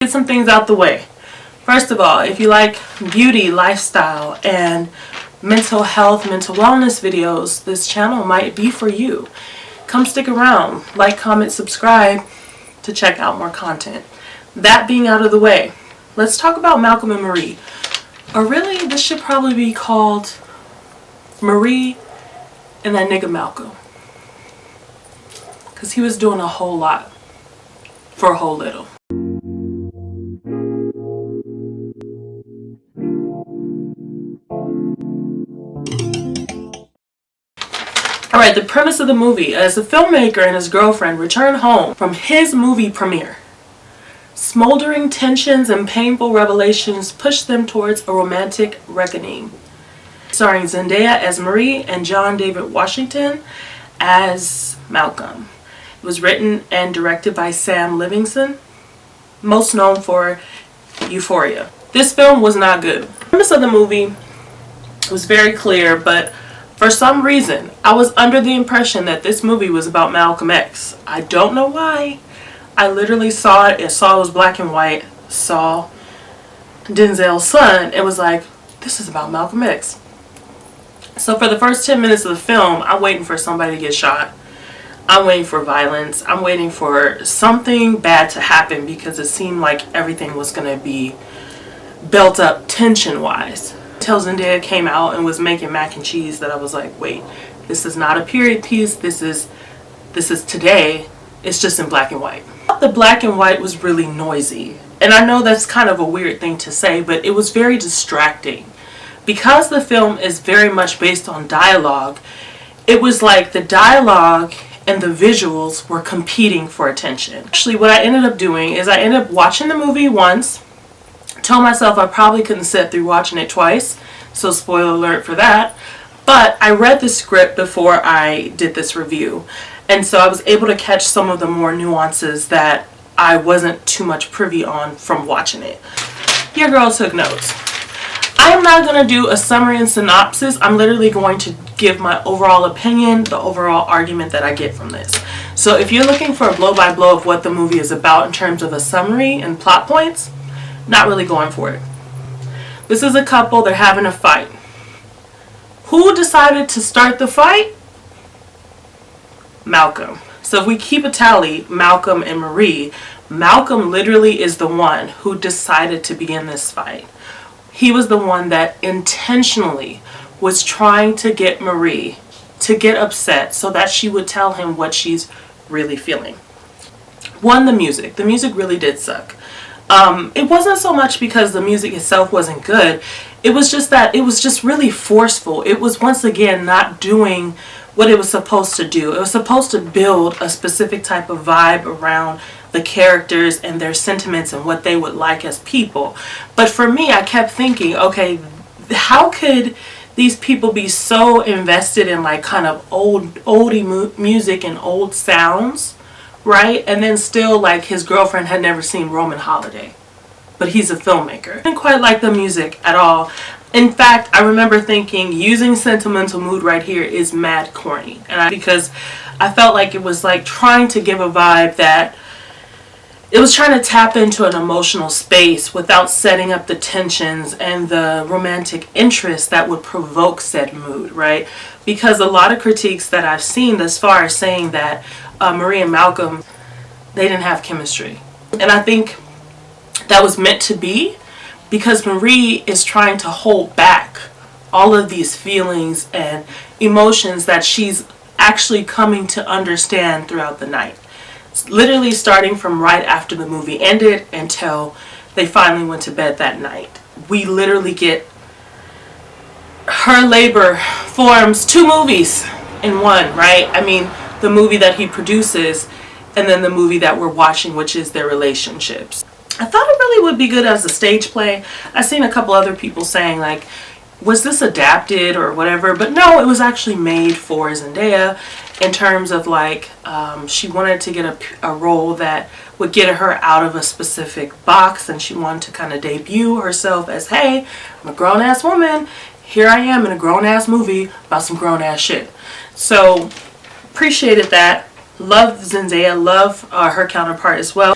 Get some things out the way. First of all, if you like beauty, lifestyle, and mental health, mental wellness videos, this channel might be for you. Come stick around, like, comment, subscribe to check out more content. That being out of the way, let's talk about Malcolm and Marie. Or really, this should probably be called Marie and that nigga Malcolm. Because he was doing a whole lot for a whole little. Alright, the premise of the movie. As a filmmaker and his girlfriend return home from his movie premiere, smoldering tensions and painful revelations push them towards a romantic reckoning. Starring Zendaya as Marie and John David Washington as Malcolm. It was written and directed by Sam Livingston, most known for Euphoria. This film was not good. The premise of the movie was very clear, but for some reason, I was under the impression that this movie was about Malcolm X. I don't know why. I literally saw it. It was black and white. Saw Denzel's son. It was like, this is about Malcolm X. So for the first 10 minutes of the film, I'm waiting for somebody to get shot. I'm waiting for violence. I'm waiting for something bad to happen because it seemed like everything was going to be built up tension-wise. Until Zendaya came out and was making mac and cheese, that I was like, wait, this is not a period piece. This is today. It's just in black and white. The black and white was really noisy. And I know that's kind of a weird thing to say, but it was very distracting. Because the film is very much based on dialogue, it was like the dialogue and the visuals were competing for attention. Actually, what I ended up doing is I ended up watching the movie once, told myself I probably couldn't sit through watching it twice, so spoiler alert for that. But I read the script before I did this review, and so I was able to catch some of the more nuances that I wasn't too much privy on from watching it. Your girl took notes. I am not going to do a summary and synopsis. I'm literally going to give my overall opinion, the overall argument that I get from this. So if you're looking for a blow-by-blow of what the movie is about in terms of a summary and plot points, not really going for it. This is a couple, they're having a fight. Who decided to start the fight? Malcolm. So if we keep a tally, Malcolm and Marie, Malcolm literally is the one who decided to begin this fight. He was the one that intentionally was trying to get Marie to get upset so that she would tell him what she's really feeling. One, the music. The music really did suck. It wasn't so much because the music itself wasn't good. It was just that it was just really forceful. It was once again not doing what it was supposed to do. It was supposed to build a specific type of vibe around the characters and their sentiments and what they would like as people. But for me, I kept thinking, okay, how could these people be so invested in like kind of oldie music and old sounds, right? And then still like his girlfriend had never seen Roman Holiday, but he's a filmmaker. I didn't quite like the music at all. In fact, I remember thinking using Sentimental Mood right here is mad corny, because I felt like it was like trying to give a vibe that it was trying to tap into an emotional space without setting up the tensions and the romantic interest that would provoke said mood, right? Because a lot of critiques that I've seen thus far are saying that Marie and Malcolm, they didn't have chemistry. And I think that was meant to be because Marie is trying to hold back all of these feelings and emotions that she's actually coming to understand throughout the night. Literally starting from right after the movie ended until they finally went to bed that night. We literally get her labor forms 2 movies in one, right? I mean, the movie that he produces and then the movie that we're watching, which is their relationships. I thought it really would be good as a stage play. I've seen a couple other people saying like, was this adapted or whatever? But no, it was actually made for Zendaya in terms of like, she wanted to get a role that would get her out of a specific box, and she wanted to kind of debut herself as, hey, I'm a grown-ass woman. Here I am in a grown-ass movie about some grown-ass shit. So, appreciated that. Love Zendaya. Love her counterpart as well.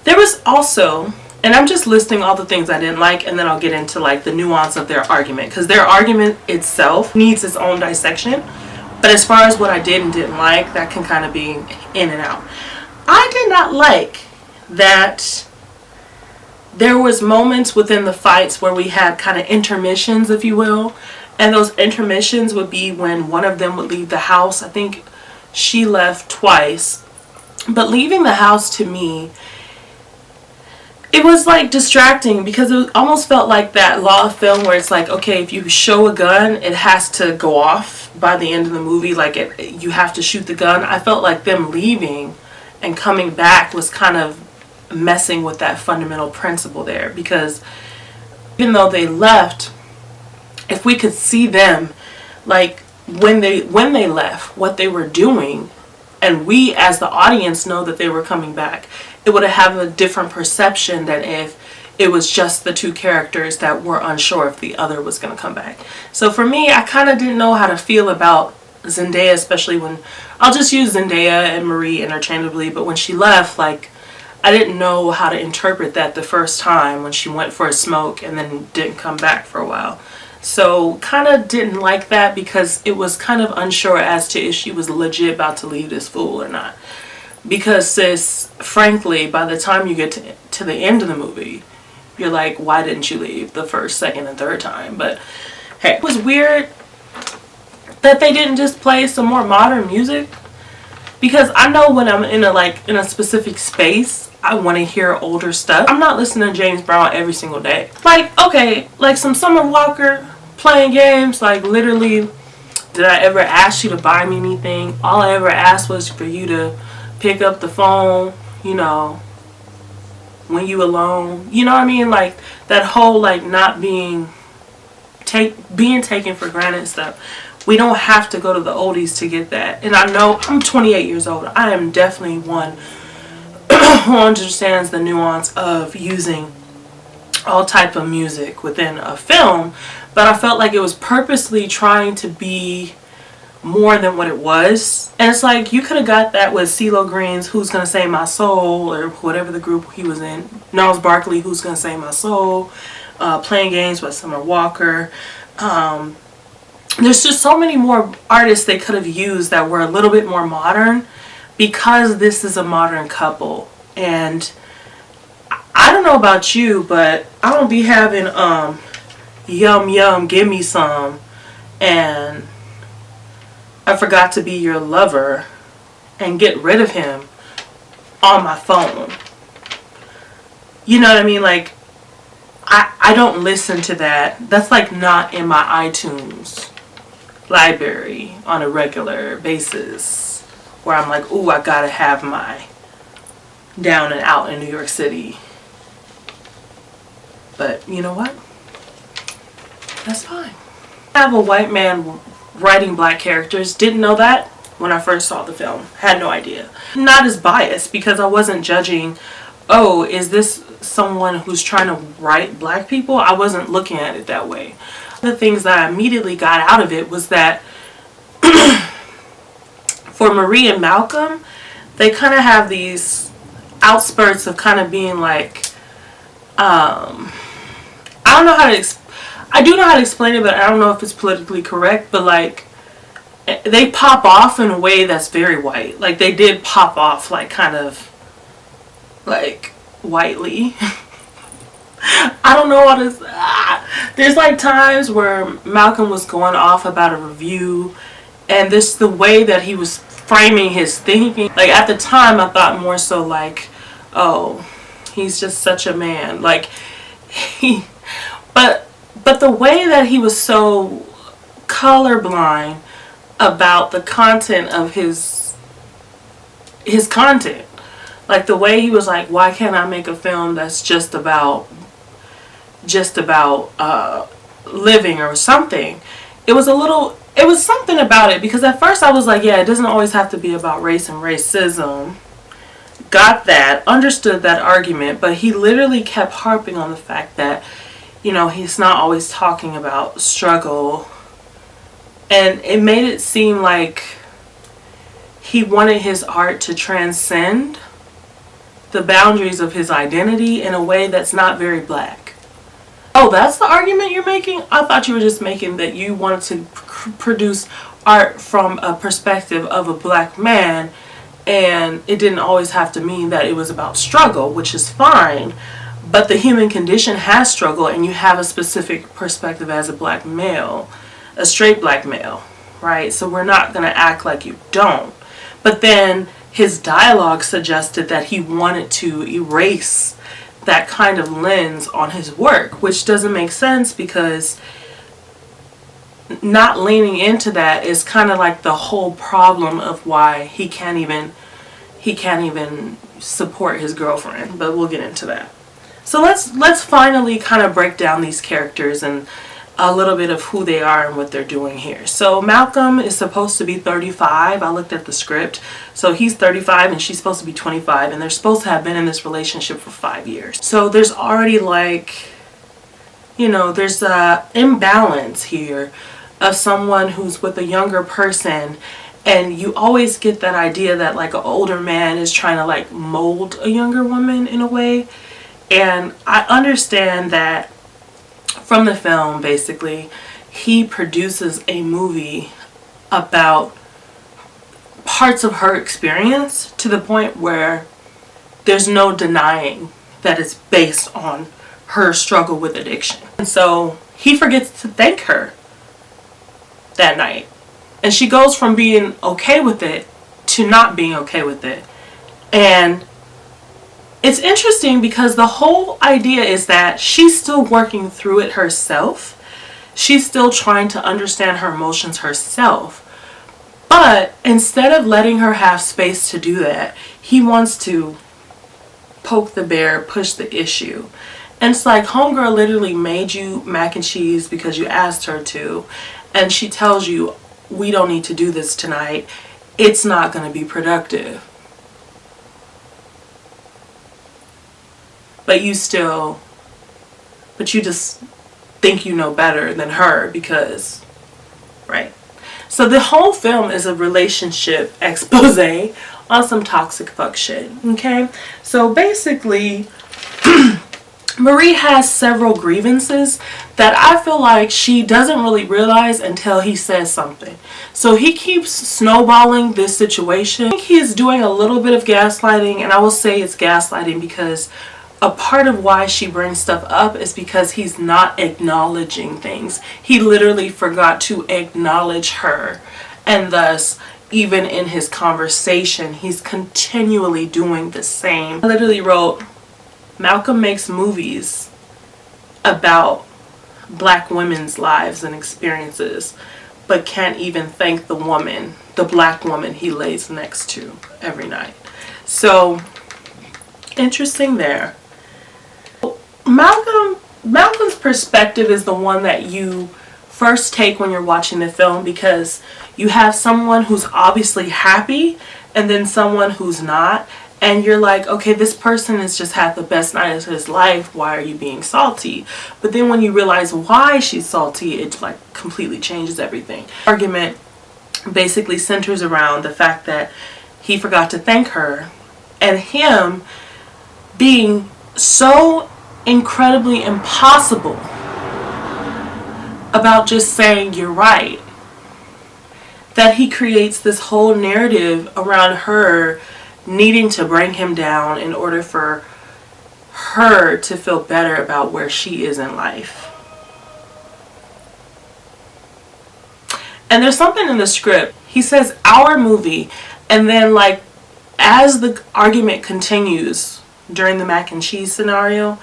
There was also And I'm just listing all the things I didn't like, and then I'll get into like the nuance of their argument, because their argument itself needs its own dissection. But as far as what I did and didn't like, that can kind of be in and out. I did not like that there was moments within the fights where we had kind of intermissions, if you will. And those intermissions would be when one of them would leave the house. I think she left twice. But leaving the house, to me, it was like distracting, because it almost felt like that law of film where it's like, okay, if you show a gun, it has to go off by the end of the movie. Like you have to shoot the gun. I felt like them leaving and coming back was kind of messing with that fundamental principle there, because even though they left, if we could see them, like when they left, what they were doing, and we as the audience know that they were coming back, it would have a different perception than if it was just the two characters that were unsure if the other was going to come back. So for me, I kind of didn't know how to feel about Zendaya, especially when, I'll just use Zendaya and Marie interchangeably, but when she left, like, I didn't know how to interpret that the first time when she went for a smoke and then didn't come back for a while. So kind of didn't like that, because it was kind of unsure as to if she was legit about to leave this fool or not. Because sis, frankly, by the time you get to the end of the movie, you're like, why didn't you leave the first, second, and third time? But hey, it was weird that they didn't just play some more modern music, because I know when I'm in a specific space, I want to hear older stuff. I'm not listening to James Brown every single day. Like, okay, like some Summer Walker, playing games, like literally, did I ever ask you to buy me anything? All I ever asked was for you to pick up the phone, you know, when you alone. You know what I mean? Like that whole like not being taken for granted stuff. We don't have to go to the oldies to get that. And I know I'm 28 years old. I am definitely one who understands the nuance of using all type of music within a film, but I felt like it was purposely trying to be more than what it was. And it's like, you could have got that with CeeLo Green's Who's Gonna Save My Soul, or whatever the group he was in, Gnarls Barkley, Who's Gonna Save My Soul, Playing Games with Summer Walker. There's just so many more artists they could have used that were a little bit more modern, because this is a modern couple. And I don't know about you, but I don't be having yum yum give me some and I forgot to be your lover and get rid of him on my phone. You know what I mean? Like, I don't listen to that. That's like not in my iTunes library on a regular basis, where I'm like, ooh, I gotta have my Down and Out in New York City. But you know what? That's fine. I have a white man writing black characters. Didn't know that when I first saw the film. Had no idea. Not as biased, because I wasn't judging, oh, is this someone who's trying to write black people? I wasn't looking at it that way. The things that I immediately got out of it was that for Marie and Malcolm, they kind of have these outspurts of kind of being like, I don't know how to I do know how to explain it, but I don't know if it's politically correct, but like, they pop off in a way that's very white. Like, they did pop off, like, kind of like whitely. I don't know what is. There's like times where Malcolm was going off about a review, and this the way that he was framing his thinking. Like, at the time, I thought more so like, oh, he's just such a man. Like, but the way that he was so colorblind about the content of his content. Like, the way he was like, why can't I make a film that's just about living or something? It was something about it, because at first I was like, yeah, it doesn't always have to be about race and racism. Got that, understood that argument, but he literally kept harping on the fact that, you know, he's not always talking about struggle. And it made it seem like he wanted his art to transcend the boundaries of his identity in a way that's not very black. Oh, that's the argument you're making? I thought you were just making that you wanted to produce art from a perspective of a black man, and it didn't always have to mean that it was about struggle, which is fine, but the human condition has struggle, and you have a specific perspective as a black male, a straight black male, right? So we're not going to act like you don't. But then his dialogue suggested that he wanted to erase that kind of lens on his work, which doesn't make sense, because not leaning into that is kind of like the whole problem of why he can't even support his girlfriend. But we'll get into that. So let's finally kind of break down these characters and a little bit of who they are and what they're doing here. So Malcolm is supposed to be 35. I looked at the script. So he's 35 and she's supposed to be 25, and they're supposed to have been in this relationship for 5 years. So there's already, like, you know, there's a imbalance here of someone who's with a younger person, and you always get that idea that like an older man is trying to like mold a younger woman in a way. And I understand that from the film, basically, he produces a movie about parts of her experience to the point where there's no denying that it's based on her struggle with addiction. And so he forgets to thank her that night. And she goes from being okay with it to not being okay with it. And it's interesting because the whole idea is that she's still working through it herself. She's still trying to understand her emotions herself. But instead of letting her have space to do that, he wants to poke the bear, push the issue. And it's like, homegirl literally made you mac and cheese because you asked her to. And she tells you, we don't need to do this tonight. It's not going to be productive. But you just think you know better than her because, right? So the whole film is a relationship expose on some toxic fuck shit, okay? So basically, Marie has several grievances that I feel like she doesn't really realize until he says something. So he keeps snowballing this situation. I think he is doing a little bit of gaslighting, and I will say it's gaslighting because a part of why she brings stuff up is because he's not acknowledging things. He literally forgot to acknowledge her, and thus even in his conversation he's continually doing the same. I literally wrote, Malcolm makes movies about black women's lives and experiences, but can't even thank the woman, the black woman he lays next to every night. So interesting there. Malcolm's perspective is the one that you first take when you're watching the film, because you have someone who's obviously happy and then someone who's not, and you're like, okay, this person has just had the best night of his life, why are you being salty? But then when you realize why she's salty, it like completely changes everything. The argument basically centers around the fact that he forgot to thank her, and him being so incredibly impossible about just saying you're right, that he creates this whole narrative around her needing to bring him down in order for her to feel better about where she is in life. And there's something in the script, he says our movie, and then like as the argument continues during the mac and cheese scenario,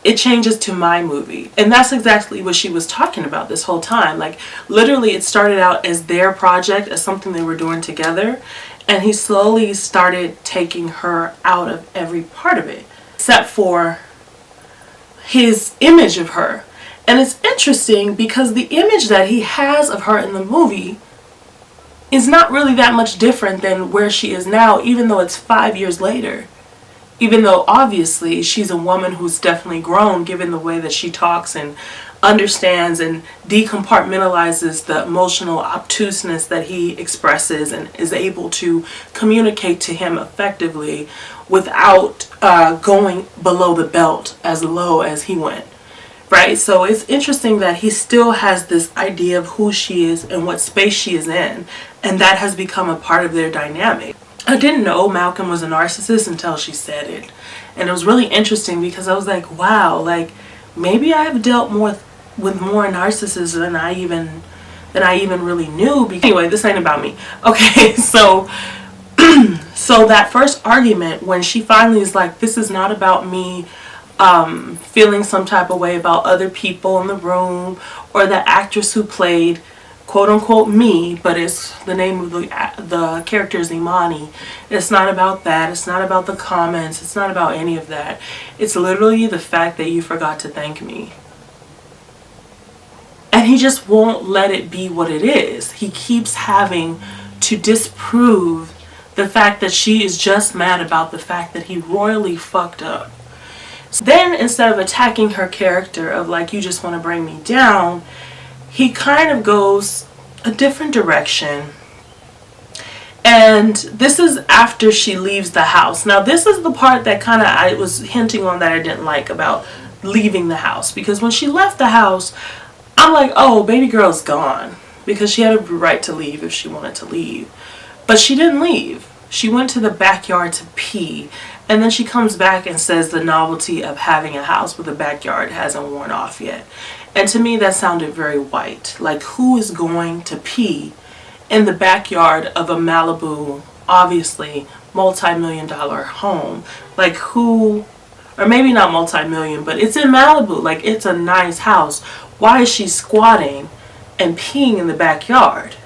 it changes to my movie. And that's exactly what she was talking about this whole time. Like literally it started out as their project, as something they were doing together, and he slowly started taking her out of every part of it except for his image of her. And it's interesting because the image that he has of her in the movie is not really that much different than where she is now, even though it's 5 years later. Even though obviously she's a woman who's definitely grown, given the way that she talks and understands and decompartmentalizes the emotional obtuseness that he expresses and is able to communicate to him effectively, without going below the belt as low as he went. Right? So it's interesting that he still has this idea of who she is and what space she is in, and that has become a part of their dynamic. I didn't know Malcolm was a narcissist until she said it, and it was really interesting because I was like, wow, like maybe I have dealt with more narcissists than I even really knew. Anyway, this ain't about me. Okay, so so that first argument, when she finally is like, this is not about me feeling some type of way about other people in the room or the actress who played quote unquote me, but it's the name of the character is Imani. It's not about that. It's not about the comments. It's not about any of that. It's literally the fact that you forgot to thank me. And he just won't let it be what it is. He keeps having to disprove the fact that she is just mad about the fact that he royally fucked up. So then instead of attacking her character of like, you just want to bring me down, he kind of goes a different direction. And this is after she leaves the house. Now this is the part that kind of I was hinting on that I didn't like about leaving the house. Because when she left the house, I'm like, oh, baby girl's gone. Because she had a right to leave if she wanted to leave. But she didn't leave. She went to the backyard to pee. And then she comes back and says the novelty of having a house with a backyard hasn't worn off yet. And to me, that sounded very white. Like, who is going to pee in the backyard of a Malibu, obviously, multi-million-dollar home? Like, who, or maybe not multi-million, but it's in Malibu. Like, it's a nice house. Why is she squatting and peeing in the backyard?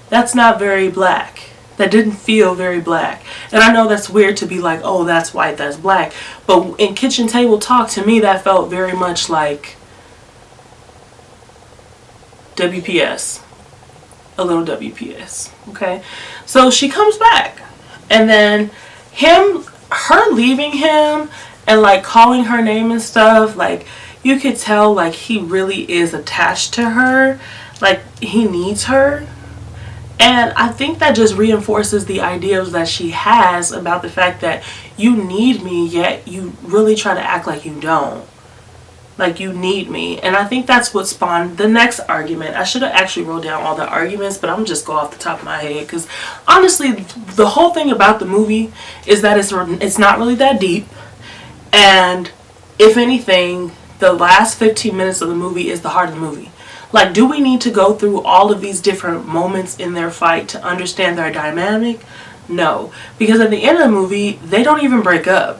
That's not very black. That didn't feel very black. And I know that's weird to be like, oh, that's white, that's black. But in kitchen table talk, to me, that felt very much like WPS. A little WPS. Okay? So she comes back. And then her leaving him and like calling her name and stuff, like you could tell like he really is attached to her. Like he needs her. And I think that just reinforces the ideas that she has about the fact that you need me, yet you really try to act like you don't. Like you need me. And I think that's what spawned the next argument. I should have actually wrote down all the arguments, but I'm just go off the top of my head. Because honestly, the whole thing about the movie is that it's not really that deep. And if anything, the last 15 minutes of the movie is the heart of the movie. Like, do we need to go through all of these different moments in their fight to understand their dynamic? No. Because at the end of the movie, they don't even break up.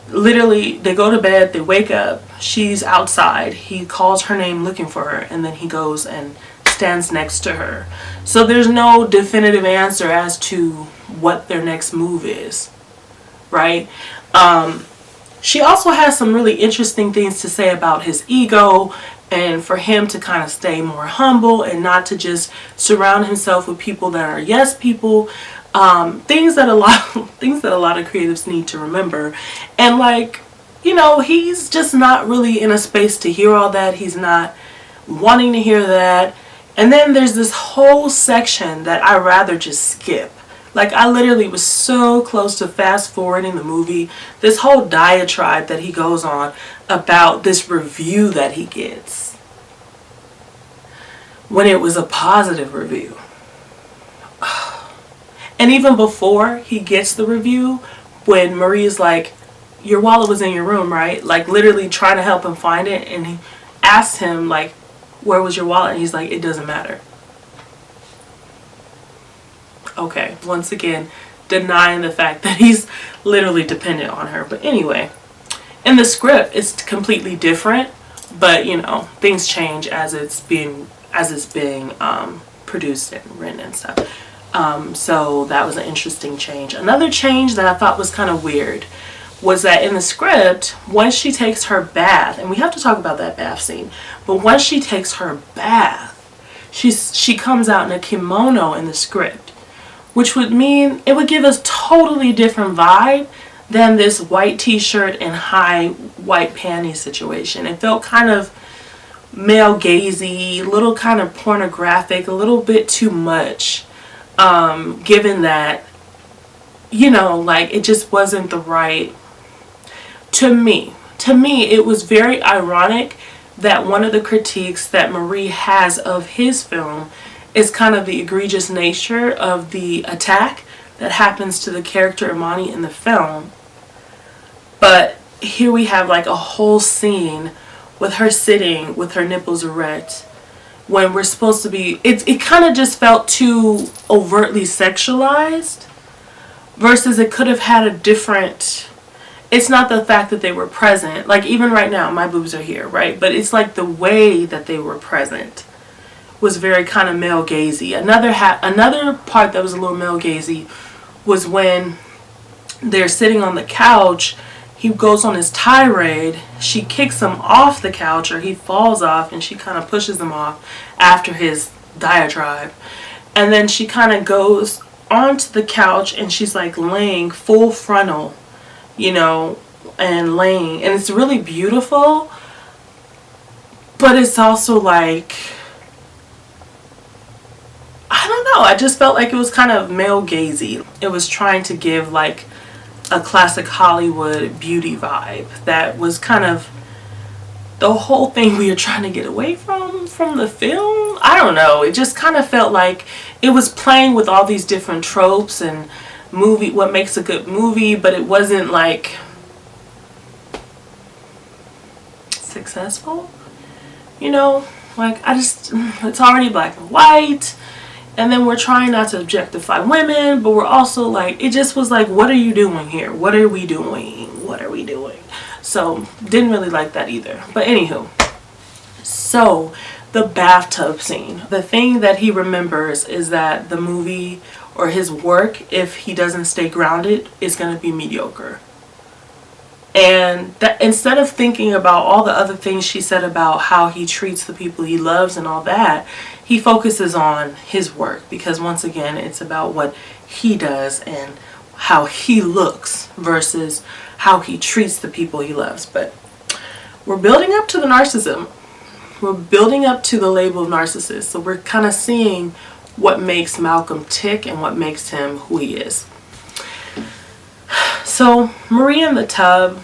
Literally, they go to bed, they wake up, she's outside, he calls her name looking for her, and then he goes and stands next to her. So there's no definitive answer as to what their next move is. Right? She also has some really interesting things to say about his ego, and for him to kind of stay more humble and not to just surround himself with people that are yes people. Things that a lot of creatives need to remember. And like, you know, he's just not really in a space to hear all that. He's not wanting to hear that. And then there's this whole section that I rather just skip. Like, I literally was so close to fast forwarding the movie. This whole diatribe that he goes on about this review that he gets, when it was a positive review. And even before he gets the review, when Marie's like, your wallet was in your room, right? Like, literally trying to help him find it. And he asks him, like, where was your wallet? And he's like, it doesn't matter. Okay, once again, denying the fact that he's literally dependent on her. But anyway, in the script, it's completely different. But, you know, things change as it's being produced and written and stuff. So that was an interesting change. Another change that I thought was kind of weird was that in the script, once she takes her bath, and we have to talk about that bath scene, but once she takes her bath, she comes out in a kimono in the script, which would mean it would give us totally different vibe than this white t-shirt and high white panties situation. It felt kind of male gazy, a little kind of pornographic, a little bit too much, given that you know, like it just wasn't the right, to me. To me, it was very ironic that one of the critiques that Marie has of his film is kind of the egregious nature of the attack that happens to the character Imani in the film. But here we have like a whole scene with her sitting with her nipples erect when we're supposed to be, it kind of just felt too overtly sexualized versus it could have had a different, it's not the fact that they were present, like even right now my boobs are here, right? But it's like the way that they were present was very kind of male gazy. Another part that was a little male gazy was when they're sitting on the couch, he goes on his tirade, she kicks him off the couch, or he falls off, and she kind of pushes him off after his diatribe. And then she kind of goes onto the couch and she's like laying full frontal, you know, and laying. And it's really beautiful, but it's also like, I don't know, I just felt like it was kind of male gazy. It was trying to give like a classic Hollywood beauty vibe that was kind of the whole thing we were trying to get away from the film. I don't know, it just kind of felt like it was playing with all these different tropes and what makes a good movie, but it wasn't like successful, you know, like it's already black and white. And then we're trying not to objectify women, but we're also like, it just was like, what are you doing here? What are we doing? What are we doing? So, didn't really like that either. But anywho, so the bathtub scene. The thing that he remembers is that the movie or his work, if he doesn't stay grounded, is going to be mediocre. And that, instead of thinking about all the other things she said about how he treats the people he loves and all that, he focuses on his work, because once again, it's about what he does and how he looks versus how he treats the people he loves. But we're building up to the narcissism. We're building up to the label of narcissist. So we're kind of seeing what makes Malcolm tick and what makes him who he is. So Marie in the tub,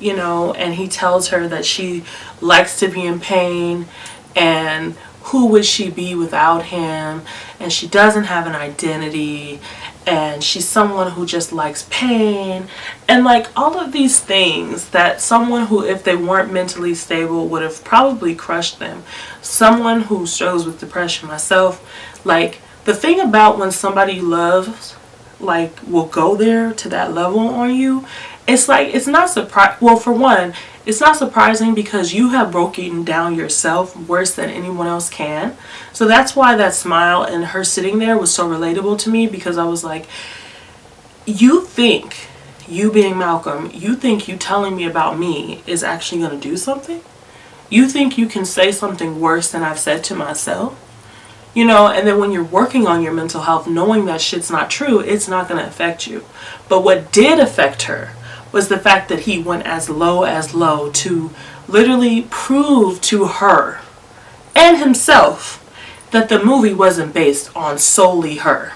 you know, and he tells her that she likes to be in pain, and who would she be without him, and she doesn't have an identity, and she's someone who just likes pain, and like all of these things that someone who, if they weren't mentally stable, would have probably crushed them. Someone who struggles with depression, myself, like the thing about when somebody you love like will go there to that level on you, it's like, it's not surprising. Well, for one, it's not surprising because you have broken down yourself worse than anyone else can. So that's why that smile and her sitting there was so relatable to me, because I was like, you think, you being Malcolm, you think you telling me about me is actually going to do something? You think you can say something worse than I've said to myself? You know, and then when you're working on your mental health, knowing that shit's not true, it's not going to affect you. But what did affect her was the fact that he went as low to literally prove to her and himself that the movie wasn't based on solely her.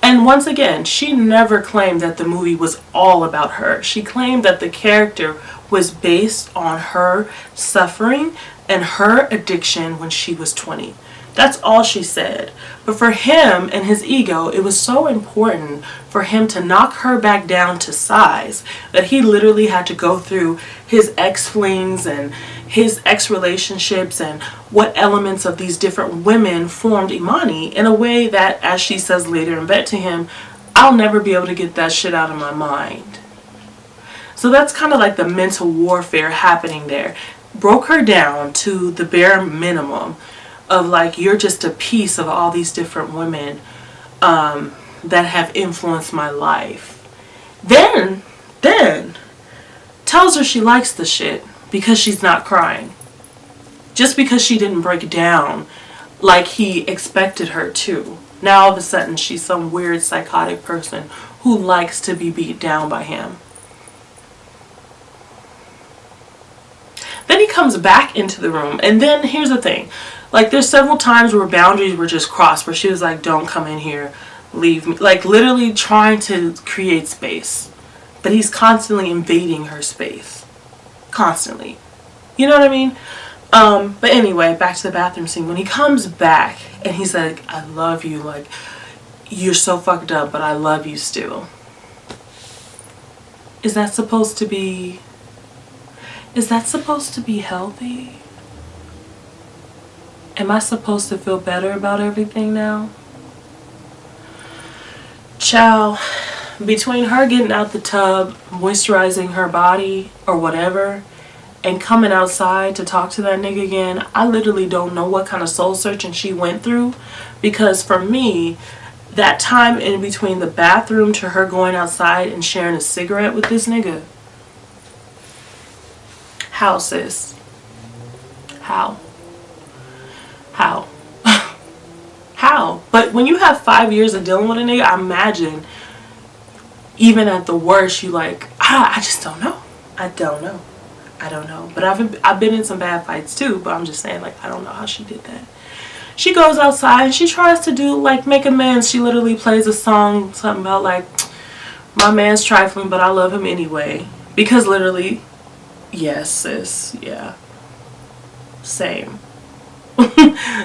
And once again, she never claimed that the movie was all about her. She claimed that the character was based on her suffering and her addiction when she was 20. That's all she said. But for him and his ego, it was so important for him to knock her back down to size that he literally had to go through his ex-flings and his ex-relationships and what elements of these different women formed Imani in a way that, as she says later in bed to him, I'll never be able to get that shit out of my mind. So that's kind of like the mental warfare happening there. Broke her down to the bare minimum of like, you're just a piece of all these different women that have influenced my life. Then tells her she likes the shit because she's not crying. Just because she didn't break down like he expected her to. Now all of a sudden she's some weird psychotic person who likes to be beat down by him. Then he comes back into the room, and then here's the thing. Like, there's several times where boundaries were just crossed, where she was like, don't come in here. leave me. Like literally trying to create space. But he's constantly invading her space. Constantly. You know what I mean? But anyway, back to the bathroom scene. When he comes back and he's like, I love you, like, you're so fucked up, but I love you still. Is that supposed to be healthy? Am I supposed to feel better about everything now? Child, between her getting out the tub, moisturizing her body or whatever, and coming outside to talk to that nigga again, I literally don't know what kind of soul searching she went through. Because for me, that time in between the bathroom to her going outside and sharing a cigarette with this nigga. How, sis? How? How? How? But when you have 5 years of dealing with a nigga, I imagine even at the worst, you like, I just don't know. I don't know. But I've been in some bad fights too, but I'm just saying, like, I don't know how she did that. She goes outside and she tries to do, like, make amends. She literally plays a song, something about, like, my man's trifling, but I love him anyway. Because literally, yes, sis, yeah. Same.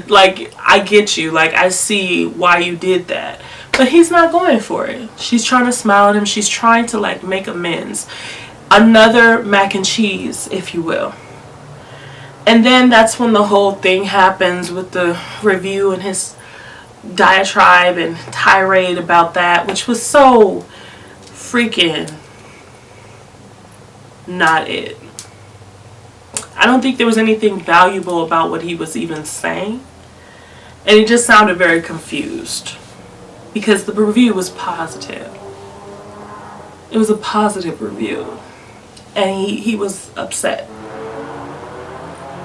Like, I get you. Like, I see why you did that. But he's not going for it. She's trying to smile at him. She's trying to, like, make amends. Another mac and cheese, if you will. And then that's when the whole thing happens with the review and his diatribe and tirade about that, which was so freaking not it. I don't think there was anything valuable about what he was even saying. And he just sounded very confused. Because the review was positive. It was a positive review. And he was upset.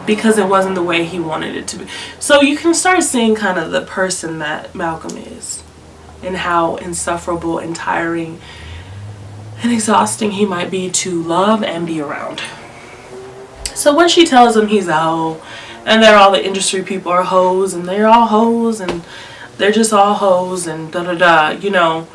Because it wasn't the way he wanted it to be. So you can start seeing kind of the person that Malcolm is. And how insufferable and tiring and exhausting he might be to love and be around. So when she tells him he's a hoe, and that all the industry people are hoes, and they're all hoes, and they're just all hoes, and da-da-da, you know,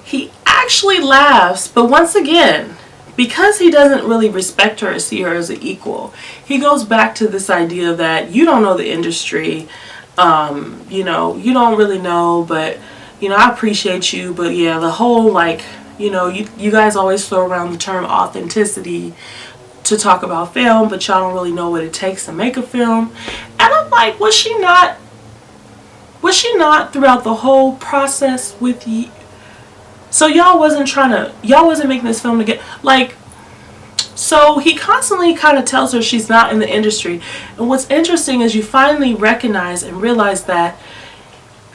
he actually laughs. But once again, because he doesn't really respect her or see her as an equal, he goes back to this idea that you don't know the industry, you know, you don't really know, but, you know, I appreciate you, but yeah, the whole, like, you know, you guys always throw around the term authenticity to talk about film, but y'all don't really know what it takes to make a film. And I'm like, was she not throughout the whole process with you? So y'all wasn't making this film to get, like, so he constantly kind of tells her she's not in the industry. And what's interesting is you finally recognize and realize that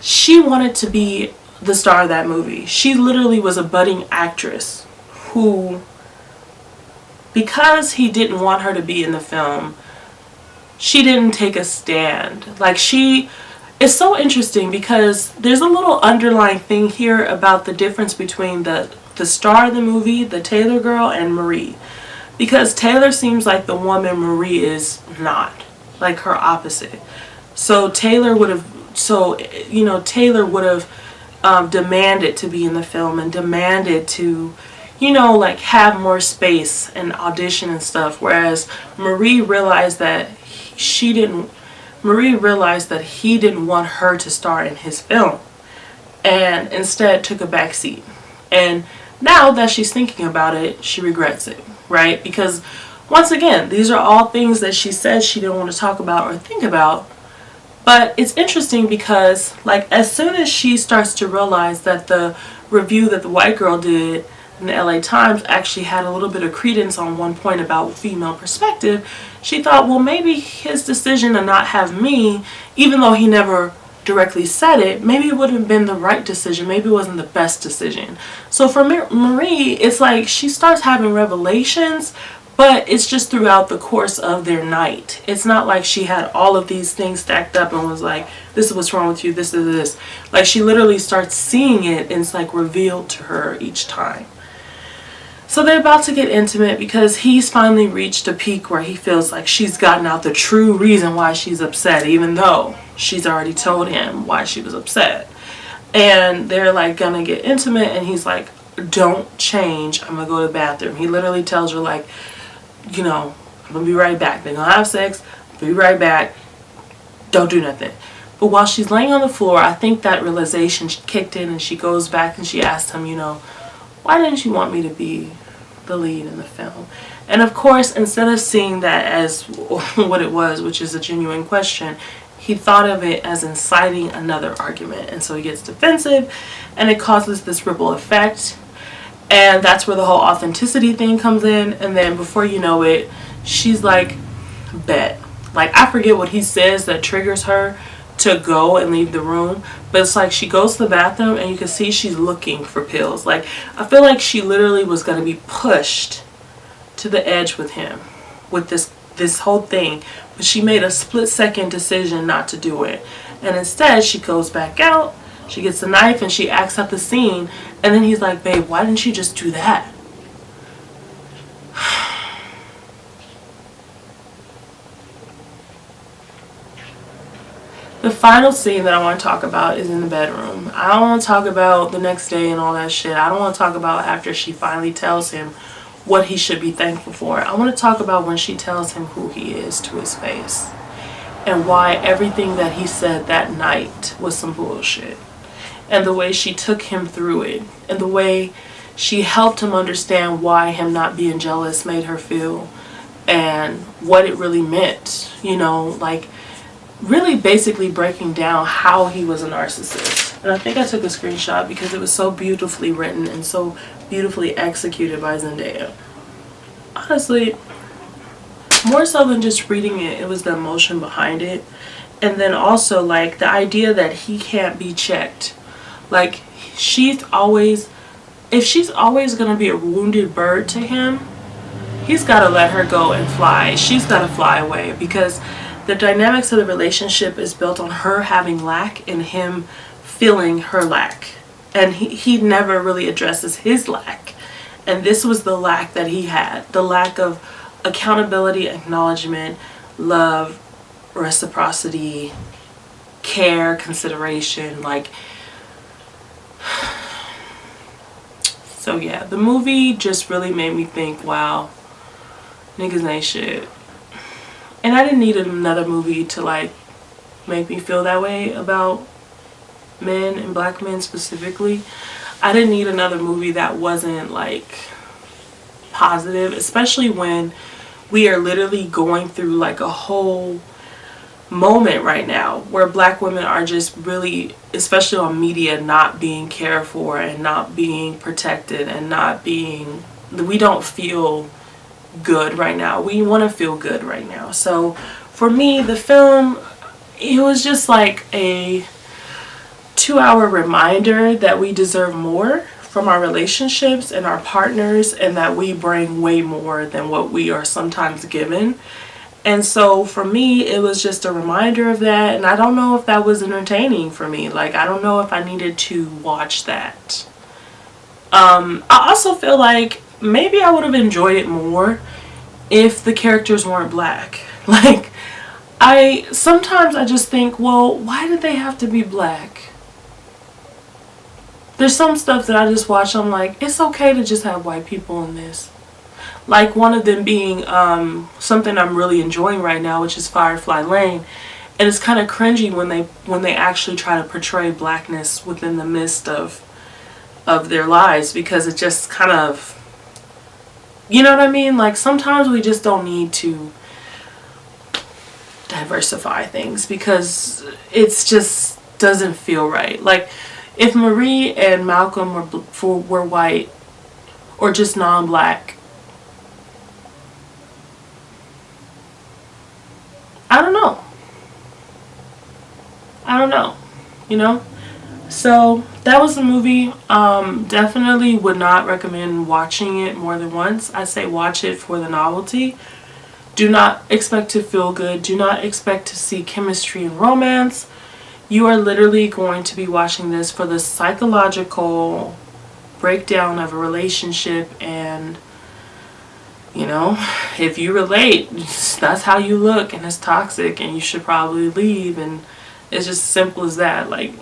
she wanted to be the star of that movie. She literally was a budding actress who, because he didn't want her to be in the film, she didn't take a stand. Like, it's so interesting because there's a little underlying thing here about the difference between the star of the movie, the Taylor girl, and Marie. Because Taylor seems like the woman Marie is not. Like her opposite. So Taylor would have demanded to be in the film and demanded to, you know, like have more space and audition and stuff. Whereas Marie realized that he didn't want her to star in his film, and instead took a back seat. And now that she's thinking about it, she regrets it, right? Because once again, these are all things that she says she didn't want to talk about or think about. But it's interesting because, like, as soon as she starts to realize that the review that the white girl did in the LA Times actually had a little bit of credence on one point about female perspective, she thought, well, maybe his decision to not have me, even though he never directly said it, maybe it would have been the right decision. Maybe it wasn't the best decision. So for Marie, it's like she starts having revelations, but it's just throughout the course of their night. It's not like she had all of these things stacked up and was like, this is what's wrong with you, this is this. Like, she literally starts seeing it and it's like revealed to her each time. So they're about to get intimate because he's finally reached a peak where he feels like she's gotten out the true reason why she's upset, even though she's already told him why she was upset. And they're like gonna get intimate, and he's like, don't change, I'm gonna go to the bathroom. He literally tells her like, you know, I'm gonna be right back. They're gonna have sex, I'll be right back, don't do nothing. But while she's laying on the floor, I think that realization kicked in, and she goes back and she asked him, you know, why didn't you want me to be the lead in the film? And of course, instead of seeing that as what it was, which is a genuine question, he thought of it as inciting another argument. And so he gets defensive, and it causes this ripple effect. And that's where the whole authenticity thing comes in. And then before you know it, she's like, bet. Like, I forget what he says that triggers her to go and leave the room, but it's like she goes to the bathroom and you can see she's looking for pills. Like, I feel like she literally was going to be pushed to the edge with him, with this whole thing, but she made a split-second decision not to do it. And instead she goes back out, she gets a knife, and she acts out the scene. And then he's like, babe, why didn't you just do that? The final scene that I want to talk about is in the bedroom. I don't want to talk about the next day and all that shit. I don't want to talk about after she finally tells him what he should be thankful for. I want to talk about when she tells him who he is to his face, and why everything that he said that night was some bullshit. And the way she took him through it, and the way she helped him understand why him not being jealous made her feel, and what it really meant, you know, like really basically breaking down how he was a narcissist. And I think I took a screenshot because it was so beautifully written and so beautifully executed by Zendaya. Honestly, more so than just reading it, it was the emotion behind it. And then also like the idea that he can't be checked. Like, she's always, if she's always gonna be a wounded bird to him, he's gotta let her go and fly. She's gotta fly away, because the dynamics of the relationship is built on her having lack and him feeling her lack. And he never really addresses his lack. And this was the lack that he had. The lack of accountability, acknowledgement, love, reciprocity, care, consideration. Like, so yeah, the movie just really made me think, wow, niggas ain't shit. And I didn't need another movie to like make me feel that way about men, and black men specifically. I didn't need another movie that wasn't like positive, especially when we are literally going through like a whole moment right now where black women are just really, especially on media, not being cared for and not being protected and not being, we don't feel good right now. We want to feel good right now. So for me, the film, it was just like a 2-hour reminder that we deserve more from our relationships and our partners, and that we bring way more than what we are sometimes given. And so for me, it was just a reminder of that. And I don't know if that was entertaining for me. Like, I don't know if I needed to watch that. I also feel like maybe I would have enjoyed it more if the characters weren't black. Like, sometimes I just think, well, why did they have to be black? There's some stuff that I just watch, I'm like, it's okay to just have white people in this. Like one of them being something I'm really enjoying right now, which is Firefly Lane. And it's kind of cringy when they actually try to portray blackness within the midst of their lives, because it just kind of, you know what I mean? Like, sometimes we just don't need to diversify things because it's just doesn't feel right. Like, if Marie and Malcolm were white or just non-black, I don't know, you know? So that was the movie. Definitely would not recommend watching it more than once. I say watch it for the novelty. Do not expect to feel good. Do not expect to see chemistry and romance. You are literally going to be watching this for the psychological breakdown of a relationship, and you know, if you relate, that's how you look and it's toxic and you should probably leave, and it's just simple as that. Like,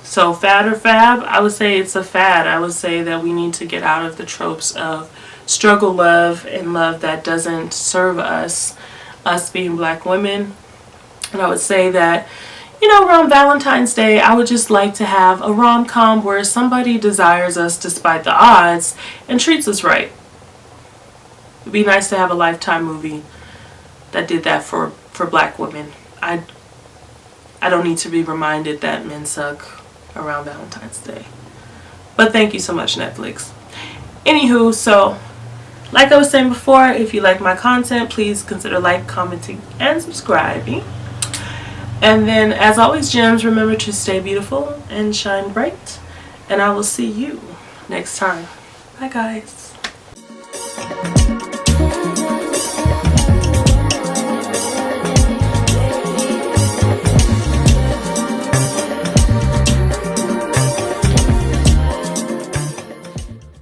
So fad or fab? I would say it's a fad. I would say that we need to get out of the tropes of struggle love and love that doesn't serve us being black women. And I would say that, you know, around Valentine's Day, I would just like to have a rom-com where somebody desires us despite the odds and treats us right. It'd be nice to have a Lifetime movie that did that for black women. I don't need to be reminded that men suck around Valentine's Day. But thank you so much, Netflix. Anywho, so like I was saying before, if you like my content, please consider like, commenting, and subscribing. And then, as always, gems, remember to stay beautiful and shine bright. And I will see you next time. Bye, guys.